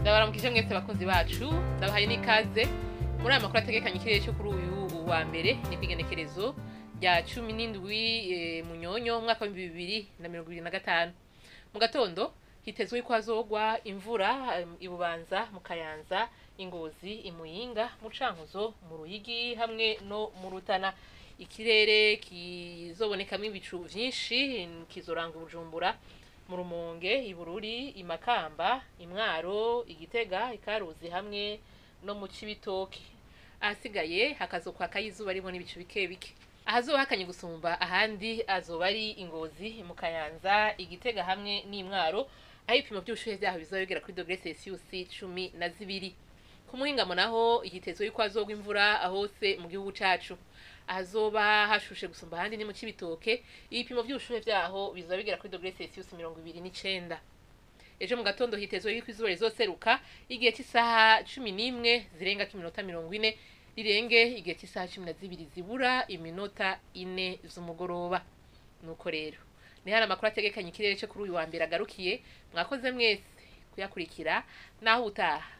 Ndabaramukije mwese bakunzi bacu, ndabahaye n'ikaze muri aya makuru ategekanya ikirere cyo kuri uyu wa mbere ni Igenekerezo rya 17 Munyonyo mwaka wa 2025. Mu gatondo hitezwe ko hazogwa imvura ibubanza mu Kayanza, Ingozi, Imuyinga, mu Cankuzo, mu Ruyigi hamwe no mu Rutana. Ikirere kizobonekamo ibicu vyinshi kizoranga Bujumbura, mu Rumonge, Ibururi, Imakamba, Imwaro, Igitega, Ikaruzi hamwe no mu Cibitoke. Ahasigaye hakazokwa kayizuba rimo n'ibicu bike bike. Ahazoba hakanye gusumba ahandi azoba ari Ingozi, mu Kayanza, Igitega hamwe n'Imwaro, aho ibipimo by'ubushuhe byaho bizobegera kuri -12°C. Ku muhingamo naho igitezo yuko azogwa imvura ahose mu gihugu cacu. Ahazoba hashushe gusumba ahandi ni mu Cibitoke, ibipimo by'ubushuhe byaho bizobegera kuri -29°C. Ejo mu gatondo hitezwe yuko izuba rizoseruka igihe cy'isaha 11 zirenga kiminota 40 rirenge igihe cy'isaha 12 zibura iminota 4 z'umugoroba. Nuko rero ni hari amakuru ategekanya ikirere cyo kuri uyu wa mbere agarukiye. Mwakoze mwese kuyakurikira naho utaha.